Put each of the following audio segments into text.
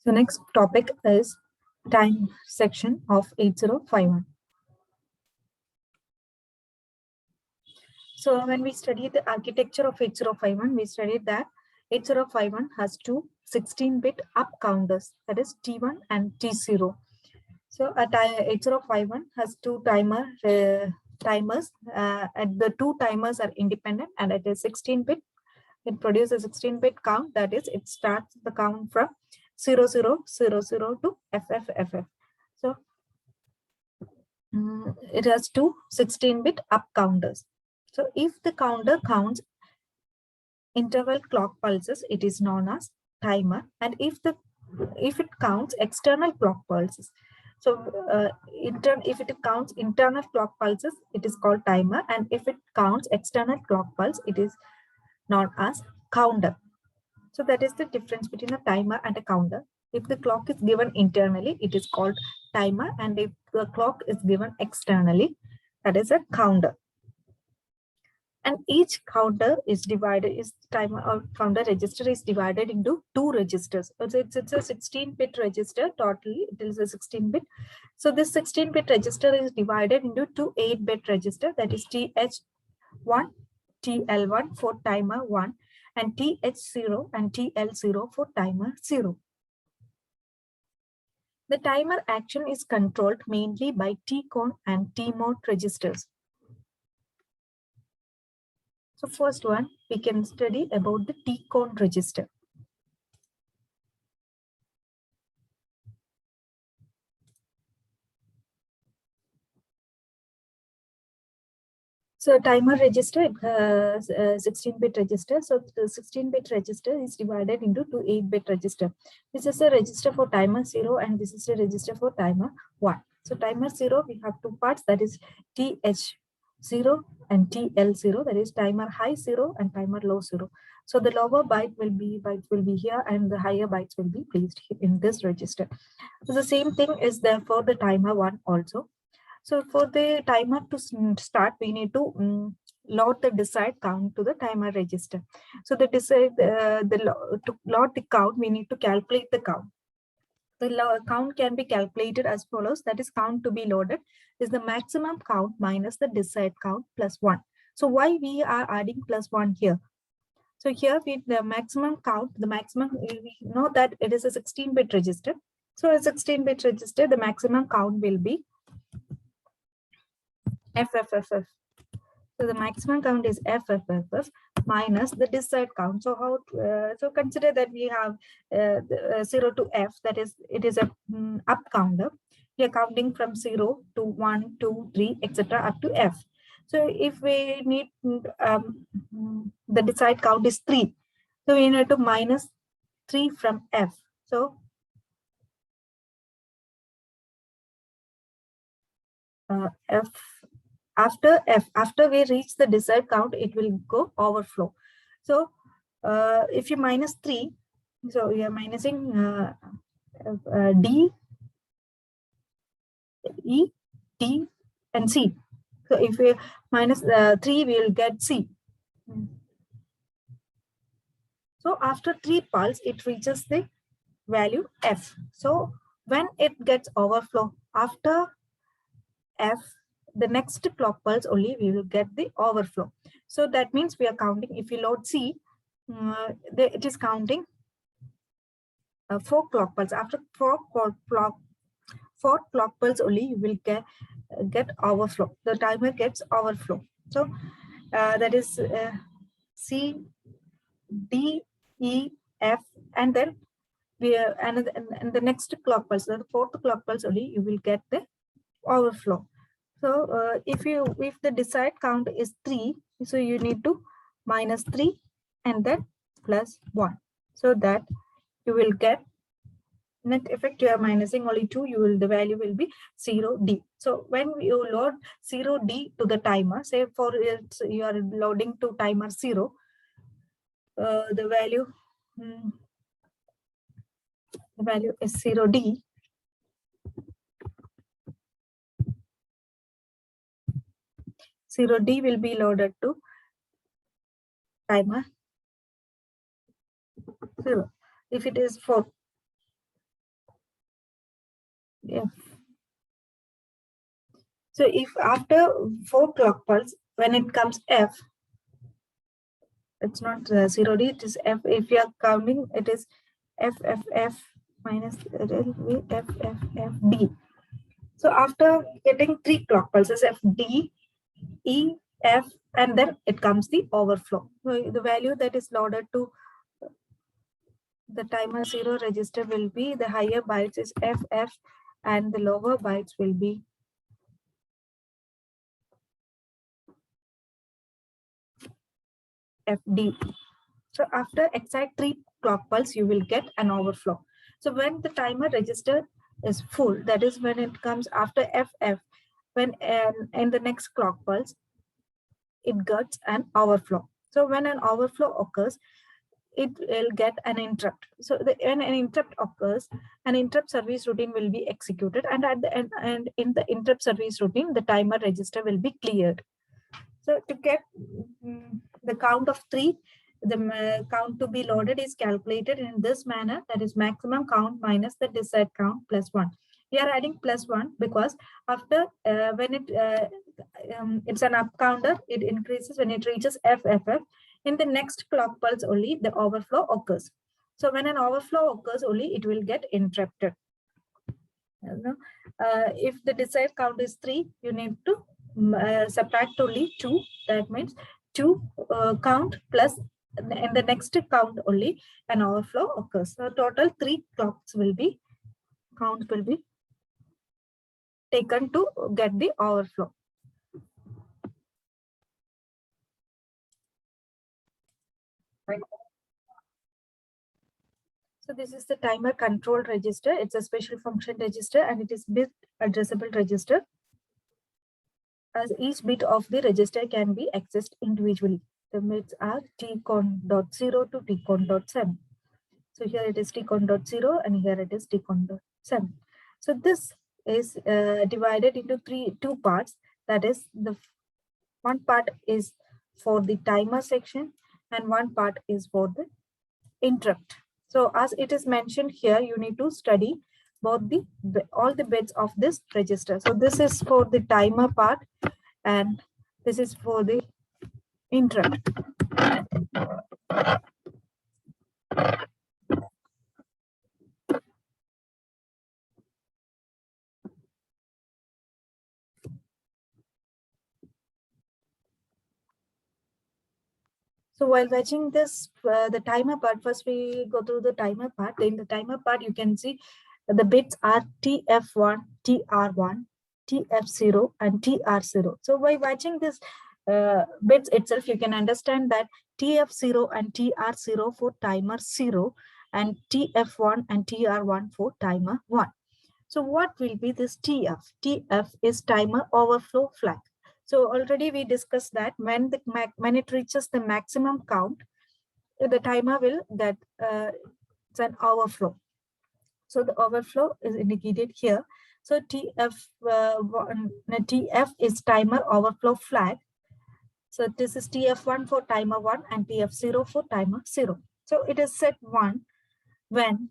So next topic is time section of 8051. So when we studied the architecture of 8051, we studied that 8051 has two 16-bit up counters, that is T1 and T0. So 8051 has two timers, and the two timers are independent, and at a 16-bit, it produces a 16-bit count. That is, it starts the count from 0000 to FFFF. So it has two 16-bit up counters. So if the counter counts interval clock pulses, it is known as timer. And if it counts external clock pulses, so if it counts internal clock pulses, it is called timer. And if it counts external clock pulse, it is known as counter. So that is the difference between a timer and a counter. If the clock is given internally, it is called timer. And if the clock is given externally, that is a counter. And each counter is divided, timer or counter register is divided into two registers. So it's a 16-bit register. Totally, it is a 16-bit. So this 16-bit register is divided into two 8-bit register, that is TH1, TL1 for timer 1, and TH0 and TL0 for timer 0. The timer action is controlled mainly by T-con and T-mod registers. So first one, we can study about the T-con register. So timer register, 16-bit register. So the 16-bit register is divided into two 8-bit register. This is a register for timer 0 and this is a register for timer 1. So timer 0, we have two parts, that is TH0 and TL0, that is timer high 0 and timer low 0. So the lower bytes will be here and the higher bytes will be placed in this register. So the same thing is there for the timer 1 also. So for the timer to start, we need to load the desired count to the timer register. So the to load the count, we need to calculate the count. The count can be calculated as follows. That is, count to be loaded is the maximum count minus the desired count plus 1. So why we are adding plus 1 here? So here with the maximum count, we know that it is a 16-bit register. So a 16-bit register, the maximum count will be FFFF. So the maximum count is FFFF minus the desired count. So so consider that we have 0 to F, that is, it is a up counter. We are counting from 0 to 1, 2, 3, etc. up to F. So if we need the desired count is 3, so we need to minus 3 from F. So after we reach the desired count, it will go overflow. So if you minus 3, so we are minusing D, E, T, and C. So if we minus 3, we will get C. So after 3 pulse, it reaches the value F. So when it gets overflow after F, the next clock pulse only we will get the overflow. So that means we are counting, if you load C, it is counting 4 clock pulse. After 4 clock pulse only you will get overflow. The timer gets overflow. So that is C, D, E, F, and then and the next clock pulse, the 4th clock pulse only you will get the overflow. So if the desired count is 3, so you need to minus 3 and then plus 1, so that you will get net effect. You are minusing only 2, the value will be 0D. So when you load 0D to the timer, say for it you are loading to timer 0, the value is 0D. Zero D will be loaded to timer 0. If it is 4, yeah. So if after 4 clock pulse, when it comes F, it's not 0D, it is F. If you are counting, it is F, F, F minus F, F, F, D. So after getting 3 clock pulses, F, D, E, F, and then it comes the overflow. So the value that is loaded to the timer 0 register will be, the higher bytes is F, F, and the lower bytes will be FD. So after exact 3 clock pulse, you will get an overflow. So when the timer register is full, that is when it comes after FF, when in the next clock pulse, it gets an overflow. So when an overflow occurs, it will get an interrupt. So when an interrupt occurs, an interrupt service routine will be executed, and at the end, and in the interrupt service routine, the timer register will be cleared. So to get the count of 3, the count to be loaded is calculated in this manner, that is maximum count minus the desired count plus 1. We are adding plus 1 because after when it's an up counter, it increases when it reaches FFF. In the next clock pulse only, the overflow occurs. So when an overflow occurs only, it will get interrupted. If the desired count is 3, you need to subtract only 2. That means 2 count plus in the next count only an overflow occurs. So total 3 clocks will be taken to get the overflow. Right. So this is the timer control register. It's a special function register and it is bit addressable register, as each bit of the register can be accessed individually. The bits are tcon.0 to tcon.7. So here it is tcon.0 and here it is tcon.7. So this is divided into two parts. That is, the one part is for the timer section and one part is for the interrupt. So as it is mentioned here, you need to study both all the bits of this register. So this is for the timer part and this is for the interrupt. So while watching this, the timer part, first we go through the timer part. In the timer part, you can see the bits are TF1, TR1, TF0, and TR0. So by watching this bits itself, you can understand that TF0 and TR0 for timer 0 and TF1 and TR1 for timer 1. So what will be this TF? TF is timer overflow flag. So already we discussed that when it reaches the maximum count, the timer will get it's an overflow. So the overflow is indicated here. So TF is timer overflow flag. So this is TF1 for timer 1 and TF0 for timer 0. So it is set 1 when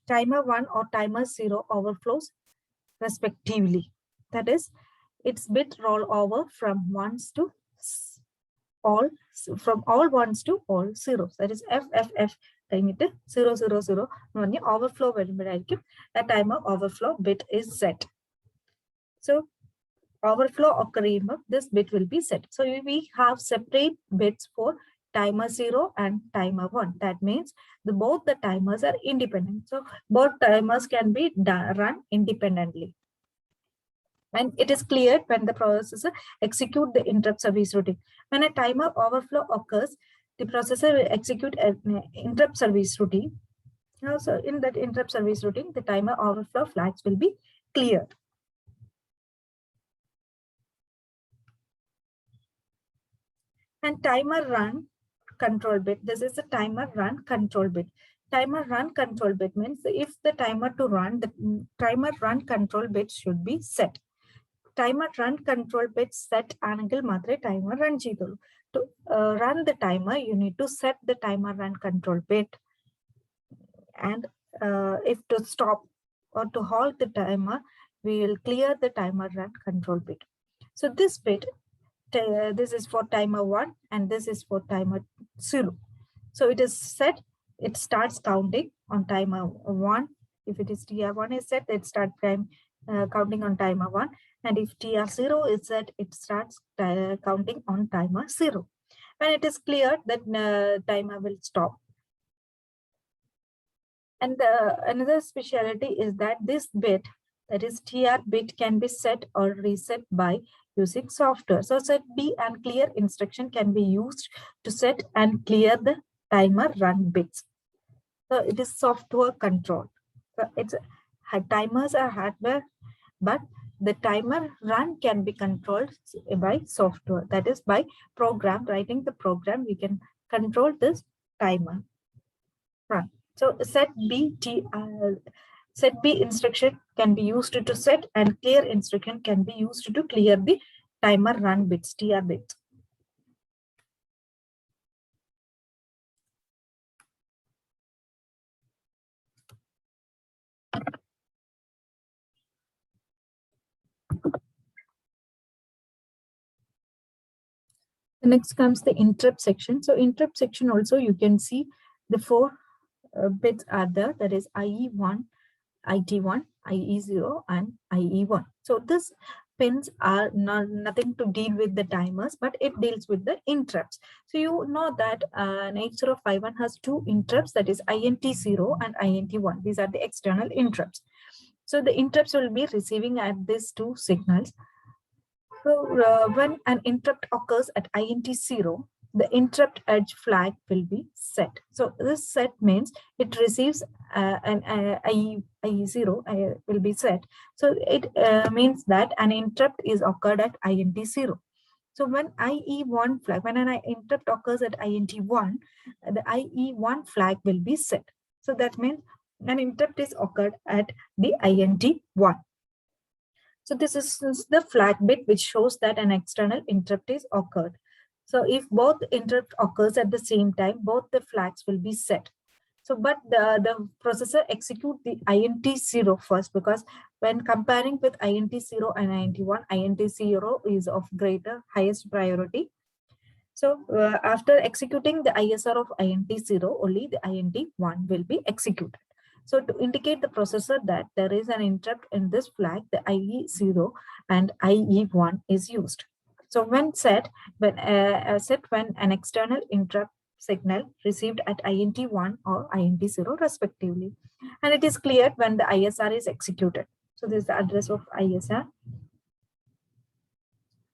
timer 1 or timer 0 overflows respectively. That is, its bit roll over from ones to all, from all ones to all zeros. That is FFF കഴിഞ്ഞിട്ട് 000 overflow വരുമ്പോഴായിരിക്കും a timer overflow bit is set. So overflow occurring, this bit will be set. So we have separate bits for timer 0 and timer 1. That means both the timers are independent. So both timers can be run independently. And it is cleared when the processor execute the interrupt service routine. When a timer overflow occurs, the processor will execute an interrupt service routine. So in that interrupt service routine, the timer overflow flags will be cleared. And timer run control bit. This is the timer run control bit. Timer run control bit means if the timer to run, the timer run control bit should be set. Timer run control bit set ആണെങ്കിൽ മാത്രമേ timer run ചെയ്തുള്ളൂ. To run the timer, you need to set the timer run control bit. And if to stop or to halt the timer, we will clear the timer run control bit. So this bit, this is for timer 1 and this is for timer 0. So it is set, it starts counting on timer 1. If it is TR1 is set, it starts counting on timer 1. And if TR0 is set, it starts counting on timer 0. When it is cleared, that timer will stop. And another specialty is that this bit, that is TR bit, can be set or reset by using software. So set B and clear instruction can be used to set and clear the timer run bits. So it is software control. So it's timers are hardware, but the timer run can be controlled by software. That is by program, writing the program, we can control this timer run. So set B instruction can be used to set, and clear instruction can be used to clear the timer run bits, TR bits. Next comes the interrupt section. So interrupt section also you can see the 4 bits are there, that is IE1, IT1, IE0 and IE1. So this pins are nothing to deal with the timers, but it deals with the interrupts. So you know that an 8051 has 2 interrupts, that is INT0 and INT1. These are the external interrupts. So the interrupts will be receiving at these 2 signals. So when an interrupt occurs at INT0, the interrupt edge flag will be set. So this set means it receives an IE0 will be set. So it means that an interrupt is occurred at INT0. So when IE1 flag, when an interrupt occurs at INT1, the IE1 flag will be set. So that means an interrupt is occurred at the INT1. So this is the flag bit which shows that an external interrupt is occurred. So if both interrupt occurs at the same time, both the flags will be set. So, but the processor execute the INT0 first, because when comparing with INT0 and INT1, INT0 is of highest priority. So after executing the ISR of INT0, only the INT1 will be executed. So to indicate the processor that there is an interrupt in this flag, the IE0 and IE1 is used. So when set, when an external interrupt signal received at INT1 or INT0 respectively, and it is cleared when the ISR is executed. So this is the address of ISR.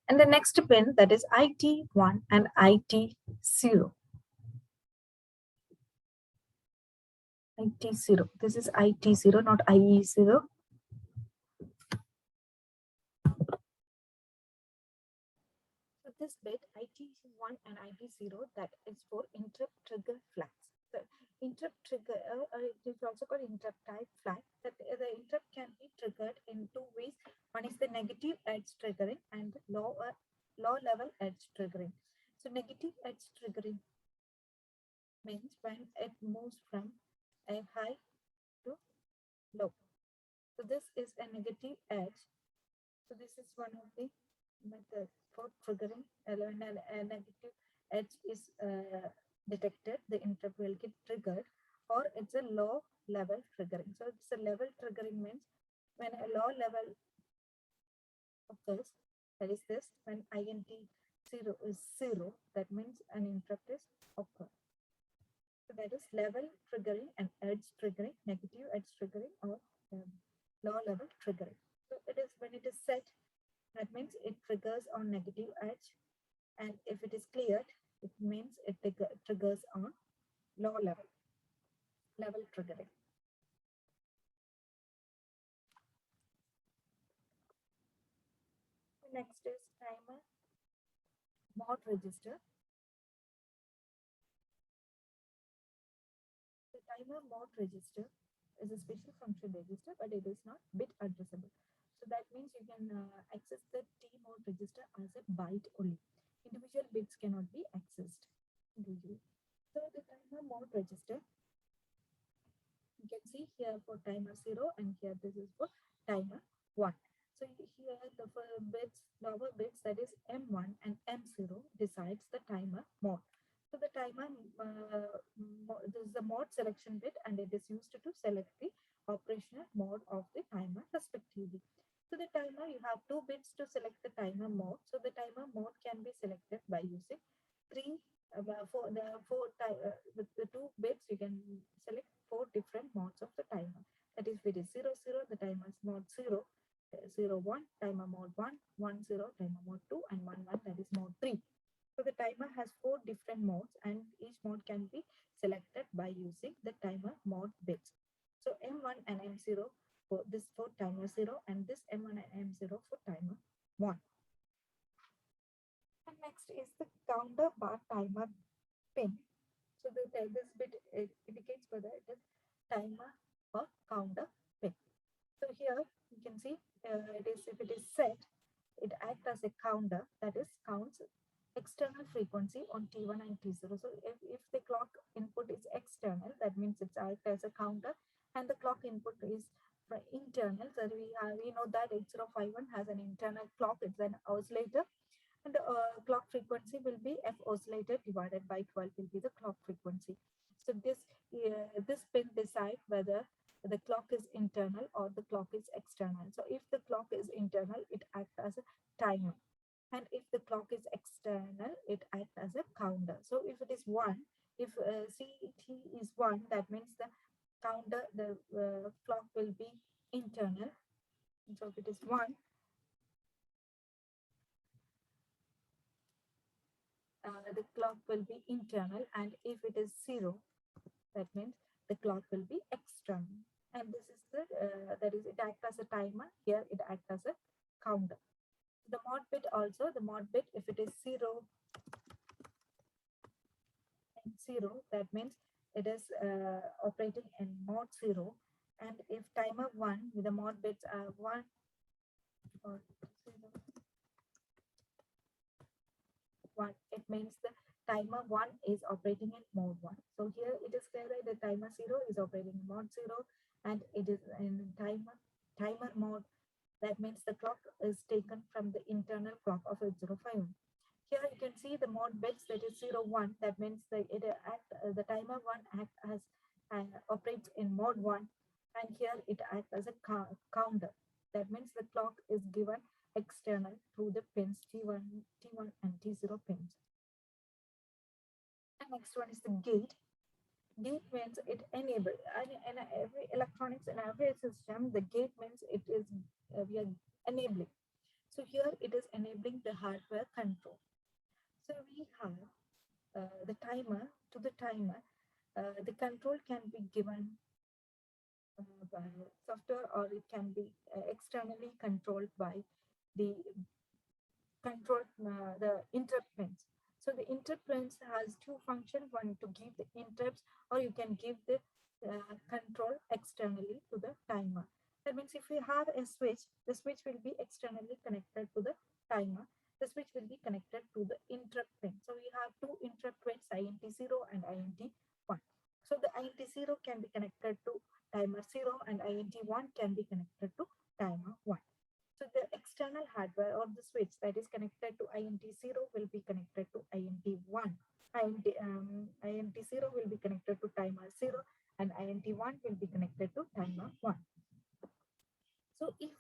And the next pin, that is IT1 and IT0. IT0. This is IT0, not IE0. So this bit IT1 and IT0, that is for interrupt trigger flags. The interrupt trigger, it is also called interrupt type flag. That the interrupt can be triggered in 2 ways. One is the negative edge triggering and low level edge triggering. So negative edge triggering means when it moves from a high to low. So this is a negative edge. So this is one of the methods for triggering. When a negative edge is detected, the interrupt will get triggered, or it's a low level triggering. So it's a level triggering means when a low level occurs, that is this, when INT0 is 0, that means an interrupt is occurred. So that is level triggering and edge triggering, negative edge triggering or low level triggering. So it is when it is set, that means it triggers on negative edge, and if it is cleared, it means it triggers on low level triggering. Next is timer mode register. The timer mode register is a special function register, but it is not bit addressable. So that means you can access the T mode register as a byte only. Individual bits cannot be accessed individually. So the timer mode register for timer 0 and here this is for timer 1. So here the bits, lower bits, that is M1 and M0 decides the timer mode. So the timer, this is the mode selection bit and it is used to select the operational mode of the timer respectively. So the timer, you have 2 bits to select the timer mode. So the timer mode can be selected by using with the 2 bits you can select 4 different modes of the timer. That is, if it is 0 0, the timer is mode 0, 0 1, timer mode 1, 1 0, timer mode 2, and 1 1, that is mode 3. So the timer has 4 different modes and each mode can be selected by using the timer mode bits. So M1 and M0 for this for timer 0 and this M1 and M0 for timer 1. And next is the counter bar timer pin. So this bit indicates whether it is timer or counter pin. So here you can see if it is set, it acts as a counter, that is counts external frequency on T1 and T0. So if the clock input is external, that means it's acts as a counter, and the clock input is internal. So we know that 8051 has an internal clock, it's an oscillator, and the clock frequency will be F oscillator divided by 12 will be the clock frequency. So this pin decides whether the clock is internal or the clock is external. So if the clock is internal, it acts as a timer. And if the clock is external, it acts as a counter. So if it is 1, if CT is 1, that means the counter, the clock will be internal. So if it is 1, the clock will be internal, and if it is 0, that means the clock will be external. And this is the that is, it acts as a timer. Here it acts as a counter. The mod bit also, the mod bit, if it is 0 and 0, that means it is operating in mode 0. And if timer 1 with the mod bits are 1 or 0, 1, it means the timer 1 is operating in mode 1. So here it is clear that the timer 0 is operating in mode 0 and it is in timer mode. That means the clock is taken from the internal clock of 8051. Here you can see the mode bits, that is 0 1. That means the timer 1 operates in mode 1, and here it acts as a counter. That means the clock is given external through the pins T1 and T0 pins. And next one is the gate. Gate means it enables, in every electronics, in every system, the gate means it is we are enabling. So here it is enabling the hardware control. So we have the timer. To the timer, the control can be given by software, or it can be externally controlled by the interrupt pins. So the interrupt pins has 2 functions: one to give the interrupts, or you can give the control externally to the timer. That means if we have a switch, the switch will be externally connected to the timer. The switch will be connected to the interrupt pin. So we have 2 interrupt pins, INT0 and INT1. So the INT0 can be connected to timer 0 and INT1 can be connected to timer 1. So the external hardware or the switch that is connected to INT0 will be connected to INT1. INT0 will be connected to timer 0 and INT1 will be connected to timer 1. So if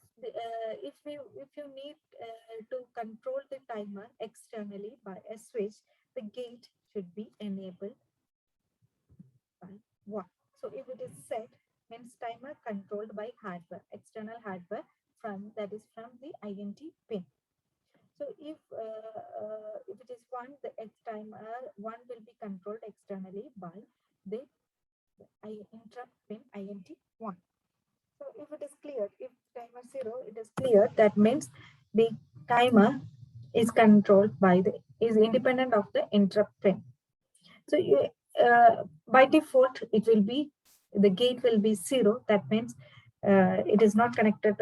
you need to control the timer externally by a switch, the gate should be enabled by 1. So if it is set, means timer controlled by hardware, external hardware from the INT pin. So if it is 1, the timer 1 will be controlled externally by the interrupt pin INT1. So if it is clear, if timer 0 it is clear, that means the timer is controlled by is independent of the interrupt pin. So by default it will be, the gate will be 0. That means it is not connected,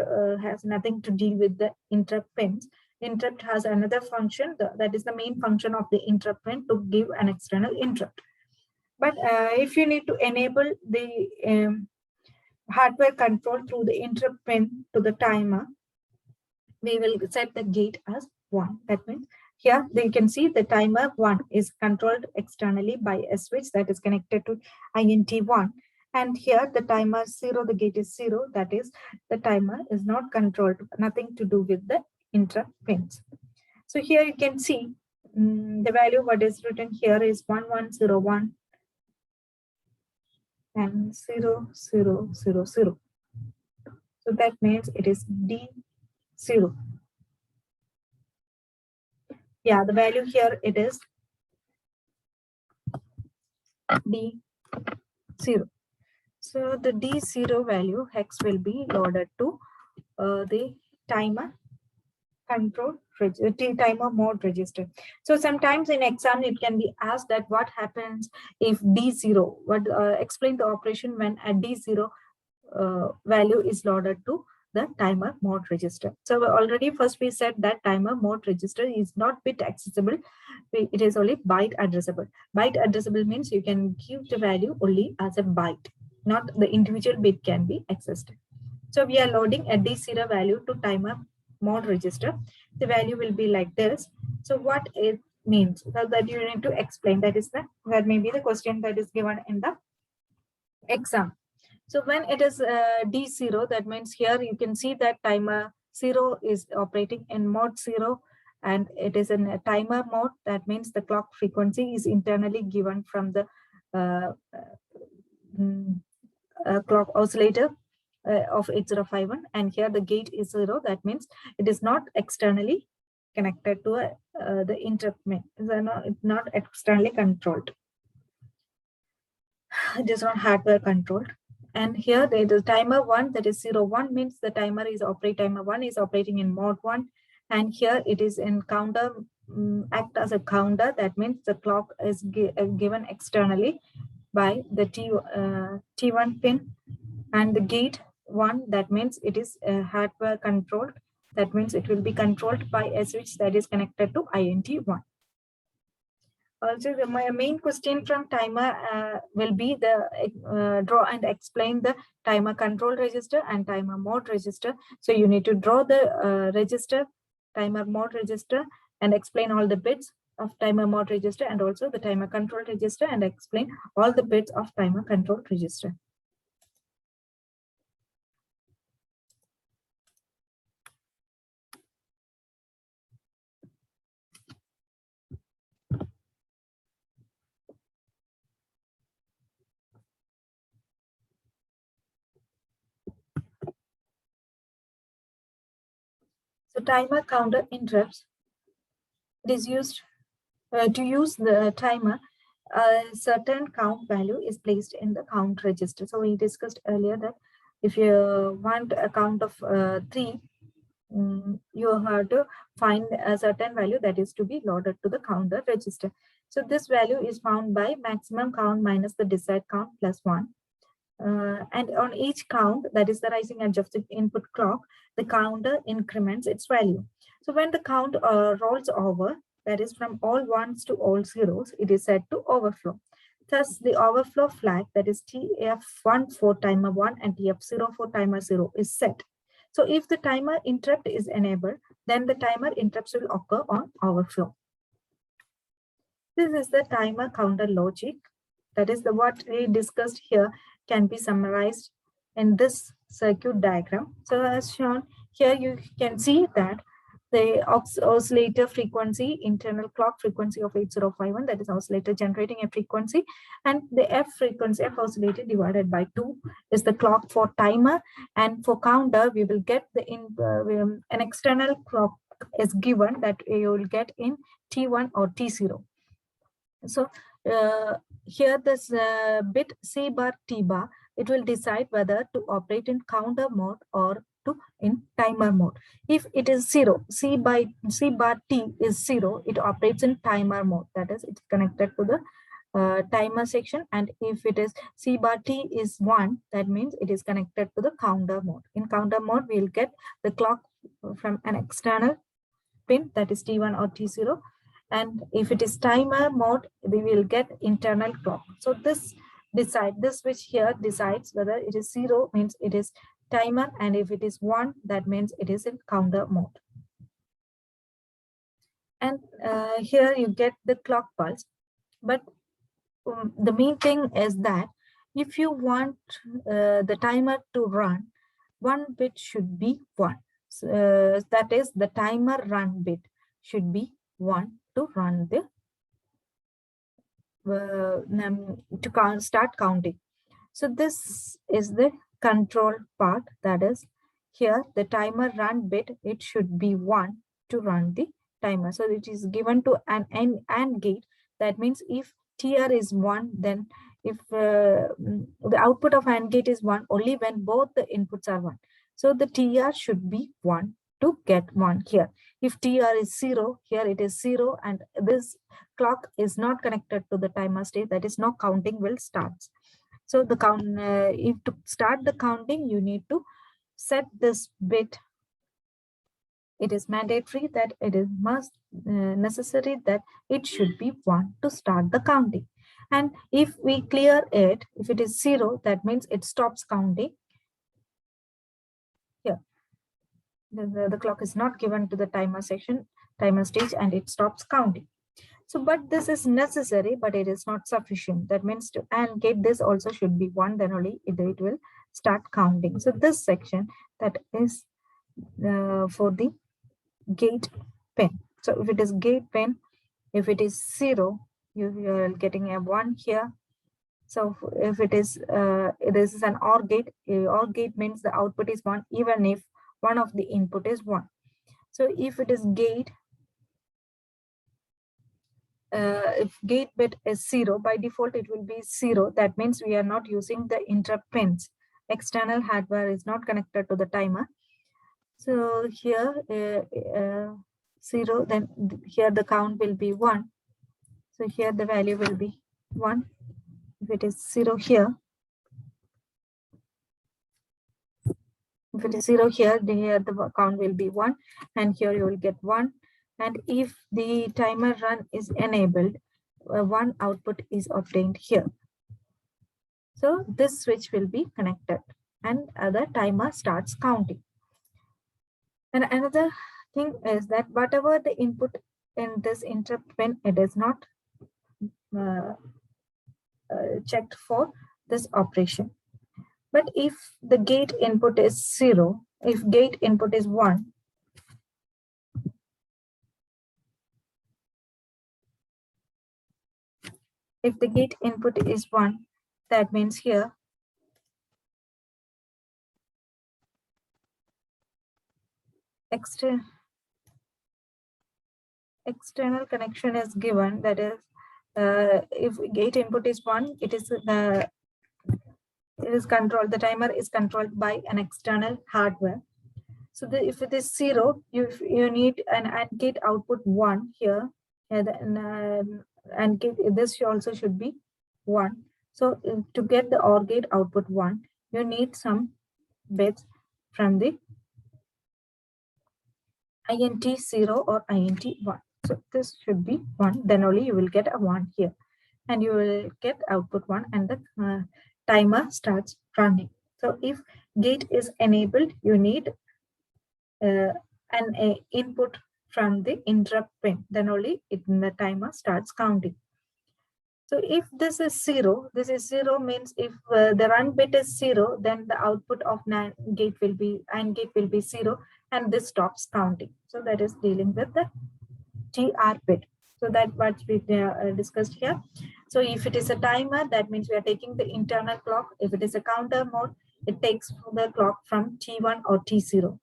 has nothing to deal with the interrupt pins. Interrupt has another function, that is the main function of the interrupt pin, to give an external interrupt. But if you need to enable the hardware control through the interrupt pin to the timer, we will set the gate as 1. That means here you can see the timer 1 is controlled externally by a switch that is connected to INT1. And here the timer 0, the gate is 0. That is, the timer is not controlled, nothing to do with the interrupt pins. So here you can see the value what is written here is 1101 and 0000. So that means it is D0. Yeah, the value here it is D0. So the D0 value hex will be loaded to the timer control timer mode register. So sometimes in exam it can be asked that what happens if D0, explain the operation when a D0 value is loaded to the timer mode register. So already first we said that timer mode register is not bit accessible. It is only byte addressable. Byte addressable means you can give the value only as a byte, not the individual bit can be accessed. So we are loading a D0 value to timer mode register. The value will be like this. So what it means, so that you need to explain. That may be the question that is given in the exam. So when it is D0, that means here you can see that timer 0 is operating in mode 0 and it is in a timer mode. That means the clock frequency is internally given from the clock oscillator of 8051, and here the gate is 0. That means it is not externally connected to the interrupt. It's not externally controlled. It is not hardware controlled. And here the timer 1, that is 01, means the timer 1 is operating in mode 1, and here it is in counter, act as a counter. That means the clock is given externally by the T1 pin, and the gate 1, that means it is hardware controlled. That means it will be controlled by a switch that is connected to INT1. Also, my main question from timer will be the draw and explain the timer control register and timer mode register. So you need to draw the register, timer mode register, and explain all the bits of timer mode register and also the timer control register, and explain all the bits of timer control register. So timer counter interrupts. It is used to use the timer. A certain count value is placed in the count register. So we discussed earlier that if you want a count of 3, you have to find a certain value that is to be loaded to the counter register. So this value is found by maximum count minus the desired count plus 1. And on each count, that is the rising edge of the input clock, the counter increments its value. So when the count rolls over, that is from all ones to all zeros, it is said to overflow. Thus, the overflow flag, that is TF1 for timer 1 and TF0 for timer 0 is set. So if the timer interrupt is enabled, then the timer interrupts will occur on overflow. This is the timer counter logic. That is what we discussed here can be summarized in this circuit diagram. So as shown here, you can see that the oscillator frequency, internal clock frequency of 8051, that is oscillator generating a frequency, and the F frequency, F oscillator divided by 2 is the clock for timer, and for counter we will get the an external clock is given that you will get in T1 or T0. So here this bit C bar T bar, it will decide whether to operate in counter mode or in timer mode. If it is 0, C bar T is 0, it operates in timer mode. That is, it's connected to the timer section. And if it is C bar T is 1, that means it is connected to the counter mode. In counter mode, we will get the clock from an external pin, that is T1 or T0. And if it is timer mode, we will get internal clock. So decide, this switch here decides whether it is 0 means it is timer, and if it is 1 that means it is in counter mode. And here you get the clock pulse, but the main thing is that if you want the timer to run, one bit should be 1. That is, the timer run bit should be 1 to run the to start counting. So this is the control part, that is, here the timer run bit, it should be 1 to run the timer. So it is given to an AND gate. That means if TR is 1, then if the output of AND gate is 1 only when both the inputs are 1. So the TR should be 1 to get 1 here. If TR is 0, here it is 0, and this clock is not connected to the timer stage, that is, no counting will start. So the count, if to start the counting, you need to set this bit. It is mandatory that it is necessary that it should be 1 to start the counting. And if we clear it, if it is 0, that means it stops counting. Here, the clock is not given to the timer stage, and it stops counting. So, but this is necessary, but it is not sufficient. That means to AND gate, this also should be 1, then only it will start counting. So this section, that is for the gate pin. So if it is gate pin, if it is 0, you are getting a 1 here. So if it is this is an OR gate. OR gate means the output is 1 even if one of the input is 1. So if it is gate, if gate bit is 0, by default it will be 0. That means we are not using the interrupt pins. External hardware is not connected to the timer. So here 0, then here the count will be 1. So here the value will be 1. If it is 0 here, if it is 0 here, here the count will be 1, and here you will get 1. And if the timer run is enabled, 1 output is obtained here. So this switch will be connected, and the timer starts counting. And another thing is that whatever the input in this interrupt pin, it is not checked for this operation. But if the gate input is 0, if gate input is 1, if the gate input is 1, that means here external connection is given. That is, if gate input is 1, it is controlled. The timer is controlled by an external hardware. So if it is 0, you need an AND gate output 1 here, and this also should be 1. So to get the OR gate output 1, you need some bits from the INT 0 or INT 1. So this should be 1, then only you will get a 1 here, and you will get output 1, and the timer starts running. So if gate is enabled, you need an input from the interrupt pin, then only the timer starts counting. So if this is 0, this is 0 means if the run bit is 0, then the output of AND gate will be 0, and this stops counting. So that is dealing with the TR bit. So that what we discussed here. So if it is a timer, that means we are taking the internal clock. If it is a counter mode, it takes the clock from T1 or T0.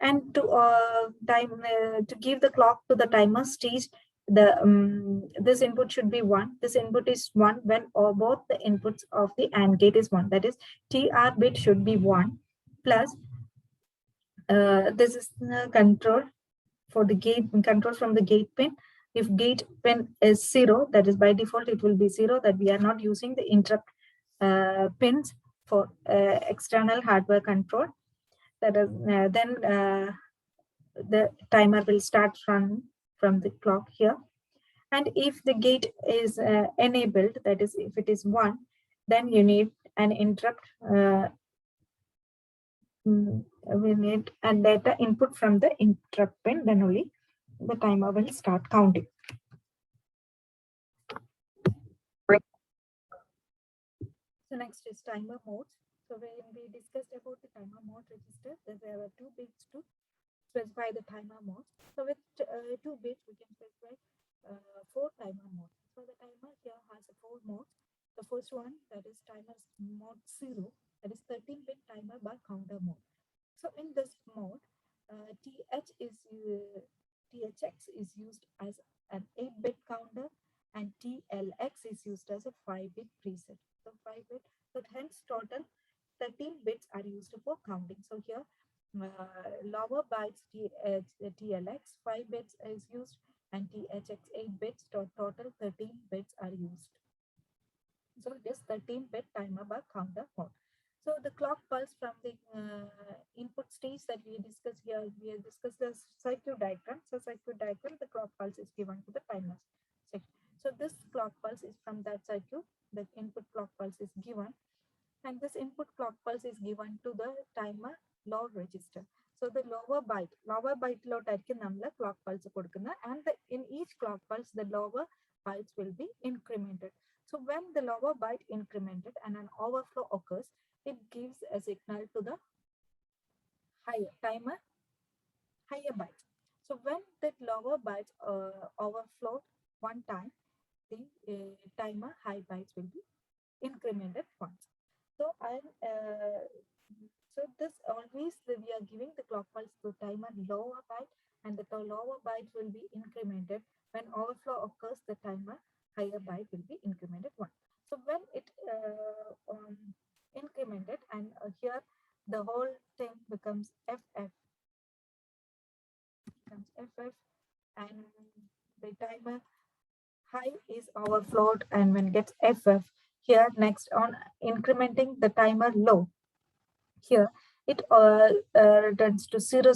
And to give the clock to the timer stage, this input should be 1. This input is 1 when both the inputs of the AND gate is 1. That is, TR bit should be 1 plus this is the control for the gate, control from the gate pin. If gate pin is 0, that is by default it will be 0, that we are not using the interrupt pins for external hardware control. That is, then the timer will start run from the clock here. And if the gate is enabled, that is, if it is 1, Then you need an interrupt. We need a data input from the interrupt pin. Then only the timer will start counting. So next is timer modes. So when we discussed about the timer mode register, there were 2 bits to specify the timer mode. So with 2 bits, we can specify 4 timer modes. So the timer here has 4 modes. The first one, that is timer mode 0, that is 13-bit timer by counter mode. So in this mode, THX is used as an 8-bit counter and TLX is used as a 5-bit preset. So 5-bit, so hence total 13 bits are used for counting. So here lower bytes TLX 5 bits is used and THX 8 bits, total 13 bits are used. So it is 13-bit timer by counter mode. So the clock pulse from the input stage that we discussed here, we have discussed the circuit diagram. So circuit diagram, the clock pulse is given to the timer section. So this clock pulse is from that circuit, the input clock pulse is given, and this input clock pulse is given to the timer low register. So the lower byte load clock pulse and in each clock pulse the lower bytes will be incremented. So when the lower byte incremented and an overflow occurs, it gives a signal to the higher bytes. So when that lower bytes overflow one time, the timer high bytes will be incremented once. So so this always we are giving the clock pulse to timer lower byte, and the lower byte will be incremented when overflow occurs. The timer higher byte will be incremented one. So when it incremented, and here the whole thing becomes FF, and the timer high is overflowed, and when it gets FF, here next on incrementing the timer low, here it returns to 0,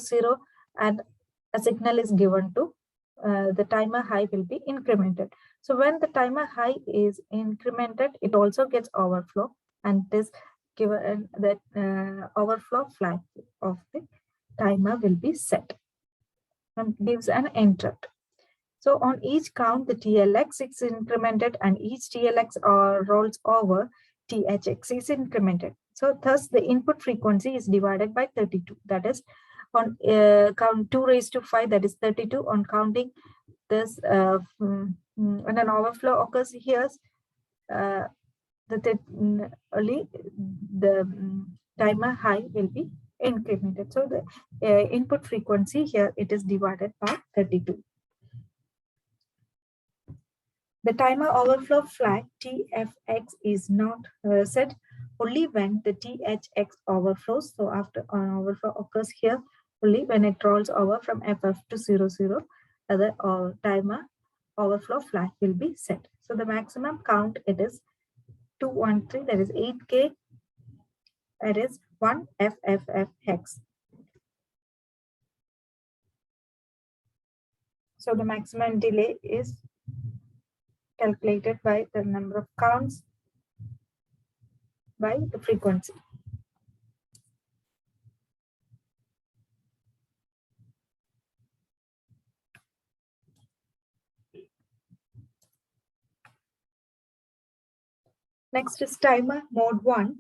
and a signal is given to the timer high will be incremented. So when the timer high is incremented, it also gets overflow, and this given that overflow flag of the timer will be set and gives an interrupt. So on each count, the TLX is incremented, and each TLX rolls over, THX is incremented. So thus the input frequency is divided by 32. That is on count 2 raised to 5, that is 32. On counting this, when an overflow occurs here, only the timer high will be incremented. So the input frequency here, it is divided by 32. The timer overflow flag TFX is not set only when the THX overflows. So after an overflow occurs here, only when it rolls over from FF to 00, the timer overflow flag will be set. So the maximum count, it is 213, that is 8K, that is 1 FFF hex. So the maximum delay is calculated by the number of counts by the frequency. Next is timer mode 1.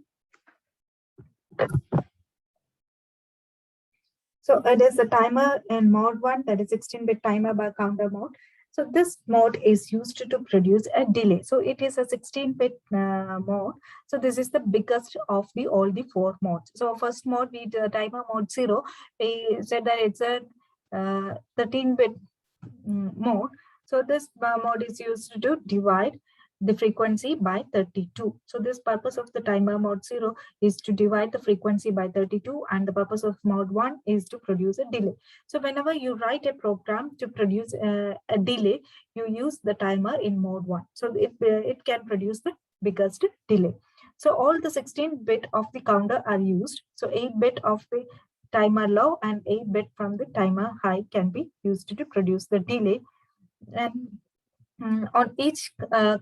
So it is the timer in mode 1, that is 16-bit timer by counter mode. So this mode is used to produce a delay. So it is a 16-bit mode. So this is the biggest of all the 4 modes. So first mode, we the timer mode 0, we said that it's a 13-bit mode. So this mode is used to divide the frequency by 32. So this purpose of the timer mode 0 is to divide the frequency by 32, and the purpose of mode 1 is to produce a delay. So whenever you write a program to produce a delay, you use the timer in mode 1. So it can produce the biggest delay. So all the 16-bit of the counter are used. So 8-bit of the timer low and 8-bit from the timer high can be used to produce the delay. And on each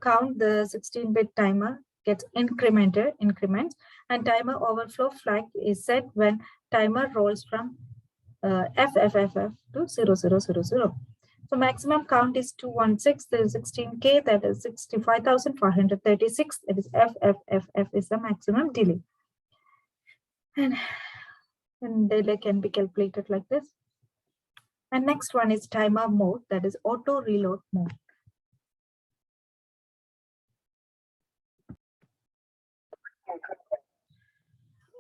count, the 16-bit timer gets increments, and timer overflow flag is set when timer rolls from FFFF to 0000. So maximum count is 216, there is 16K, that is 65,436, that is FFFF is the maximum delay. And delay can be calculated like this. And next one is timer mode, that is auto reload mode.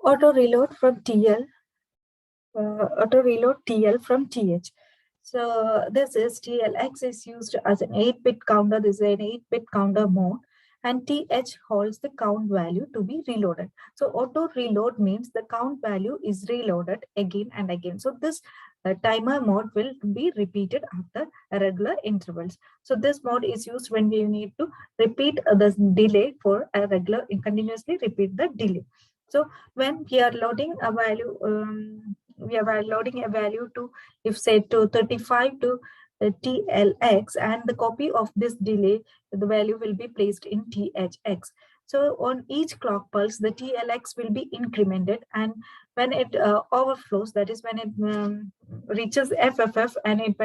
Auto reload from TL, auto reload TL from TH. So this is TLX is used as an 8-bit counter. This is an 8-bit counter mode, and TH holds the count value to be reloaded. So auto reload means the count value is reloaded again and again. So this timer mode will be repeated after regular intervals. So this mode is used when we need to repeat the delay for a regular, continuously repeat the delay. So when we are loading a value, we are loading a value to, if say to 35 to TLX, and the copy of this delay, the value will be placed in THX. So on each clock pulse, the TLX will be incremented, and when it overflows, that is when it reaches FFF and it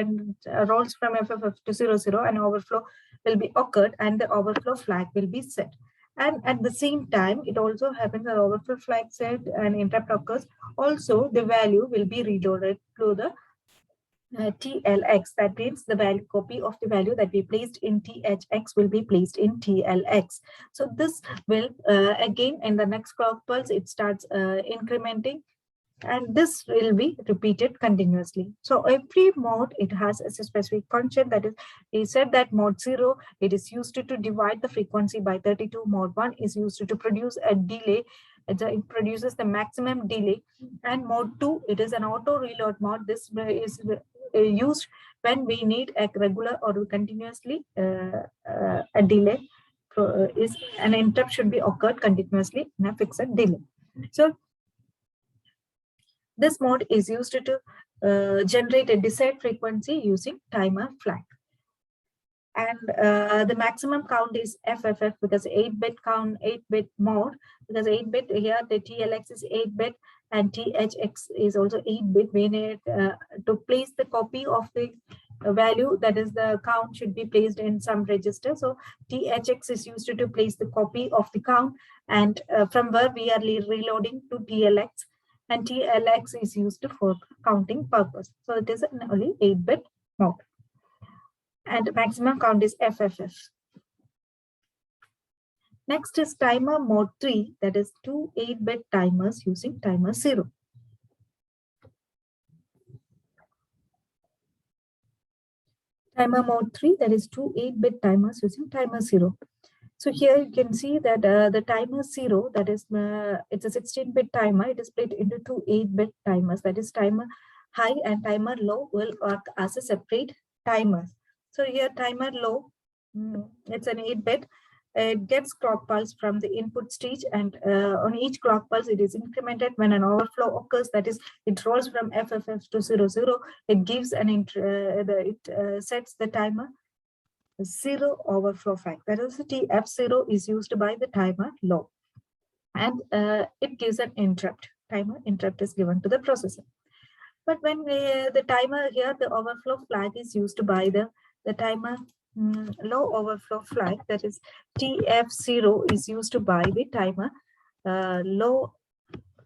rolls from FFF to 00, an overflow will be occurred and the overflow flag will be set. And at the same time, it also happens that overflow flag set and interrupt occurs. Also, the value will be reloaded to the TLX. That means the value copy of the value that we placed in THX will be placed in TLX. So this will again in the next clock pulse, it starts incrementing, and this will be repeated continuously. So every mode, it has a specific concept. That is, he said that mode 0, it is used to divide the frequency by 32. Mode 1 is used to produce a delay. It produces the maximum delay. And mode 2, it is an auto reload mode. This is used when we need a regular or continuously a delay. Is an interrupt should be occurred continuously in a fixed delay. So this mode is used to generate a desired frequency using timer flag. And the maximum count is FFF, because 8-bit count, 8-bit mode, because 8-bit here, the TLX is 8-bit and THX is also 8-bit. We need to place the copy of the value, that is the count should be placed in some register. So THX is used to place the copy of the count, and from where we are reloading to TLX. And TLX is used for counting purpose. So it is an only 8-bit mode. And maximum count is FFF. Next is timer mode 3, that is 2 8-bit timers using timer 0. Timer mode 3, that is 2 8-bit timers using timer 0. So here you can see that the timer 0, that is, it's a 16-bit timer. It is split into 2 8-bit timers. That is, timer high and timer low will work as a separate timers. So here timer low, it's an 8-bit. It gets clock pulse from the input stage, and on each clock pulse, it is incremented when an overflow occurs. That is, it rolls from FFF to 00. It gives an sets the timer 0 overflow flag. That is, TF0 is used by the timer low, and it gives an interrupt. Timer interrupt is given to the processor. But when the timer here, the overflow flag is used by the timer low overflow flag. That is, TF0 is used by the timer low.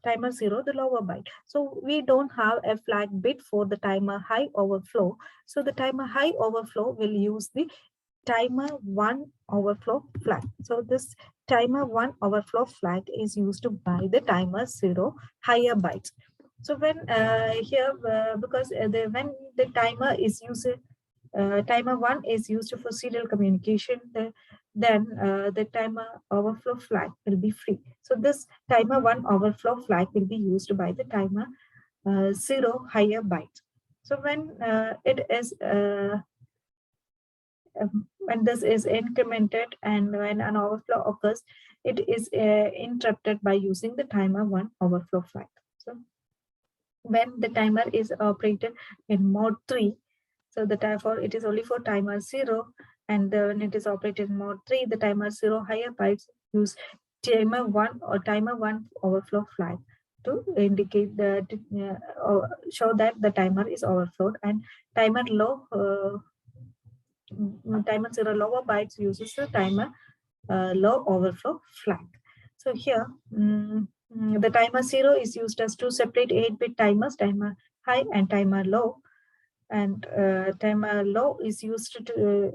Timer 0, the lower byte. So we don't have a flag bit for the timer high overflow. So the timer high overflow will use the timer 1 overflow flag. So this timer 1 overflow flag is used by the timer 0 higher bytes. So when here, because when the timer is used, timer 1 is used for serial communication, then the timer overflow flag will be free. So this timer 1 overflow flag will be used by the timer 0 higher bytes. So when it is when this is incremented and when an overflow occurs, it is interrupted by using the timer 1 overflow flag. So when the timer is operated in mode 3, so the time for it is only for timer 0, and when it is operated in mode 3, the timer 0 higher bytes use timer 1 or timer 1 overflow flag to indicate that or show that the timer is overflowed, and timer low timer 0 lower bytes uses the timer low overflow flag. So here the timer 0 is used as two separate 8-bit timers, timer high and timer low, and timer low is used to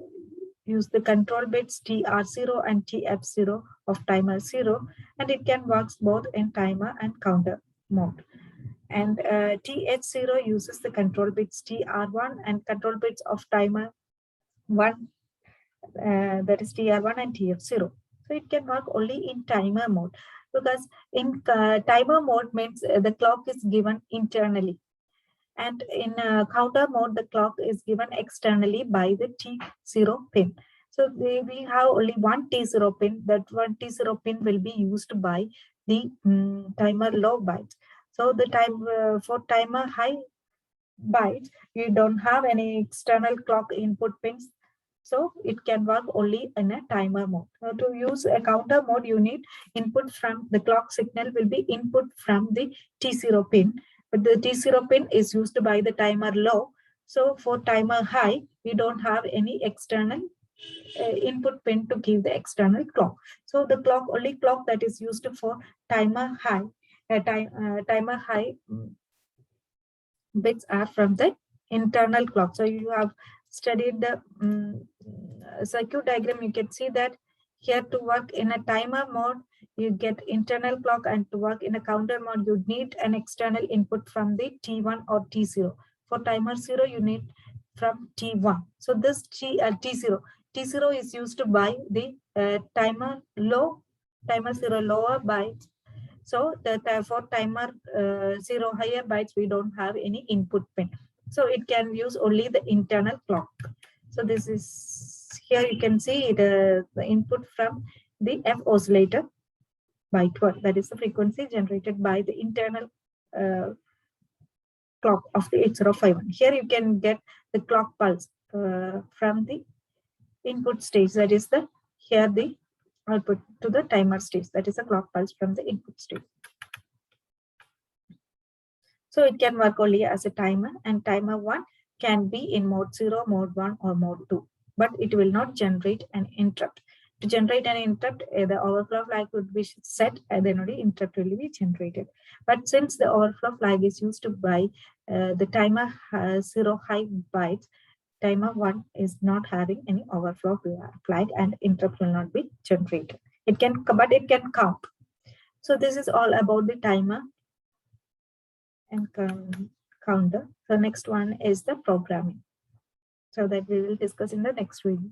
use the control bits TR0 and TF0 of timer 0, and it can work both in timer and counter mode. And TH0 uses the control bits TR1 and control bits of timer 1, that is TR1 and TF0. So it can work only in timer mode, because in timer mode means the clock is given internally, and in counter mode the clock is given externally by the T0 pin. So we have only one T0 pin. That one T0 pin will be used by the timer low bytes. So the time for timer high bytes, you don't have any external clock input pins, so it can work only in a timer mode. Now, to use a counter mode, you need input from the clock signal will be input from the T0 pin, but the T0 pin is used by the timer low. So for timer high, we don't have any external input pin to give the external clock. So the only clock that is used for timer high, timer high bits are from the internal clock. So you have studied the circuit diagram. You can see that here to work in a timer mode, you get internal clock, and to work in a counter mode, you need an external input from the T1 or T0. For timer 0, you need from T1. So this T0 is used by the timer 0 lower bytes. So that for timer 0 higher bytes, we don't have any input pin. So it can use only the internal clock. So this is, here you can see the input from the F oscillator by 12. That is the frequency generated by the internal clock of the 8051. Here you can get the clock pulse from the input stage. That is the, here the output to the timer stage. That is a clock pulse from the input stage. So it can work only as a timer, and timer 1 can be in mode 0, mode 1, or mode 2, but it will not generate an interrupt. To generate an interrupt, the overflow flag would be set, and then only interrupt will be generated. But since the overflow flag is used by the timer 0 high bytes, timer 1 is not having any overflow flag, and interrupt will not be generated. It can, but it can count. So this is all about the timer and counter. So next one is the programming, so that we will discuss in the next video.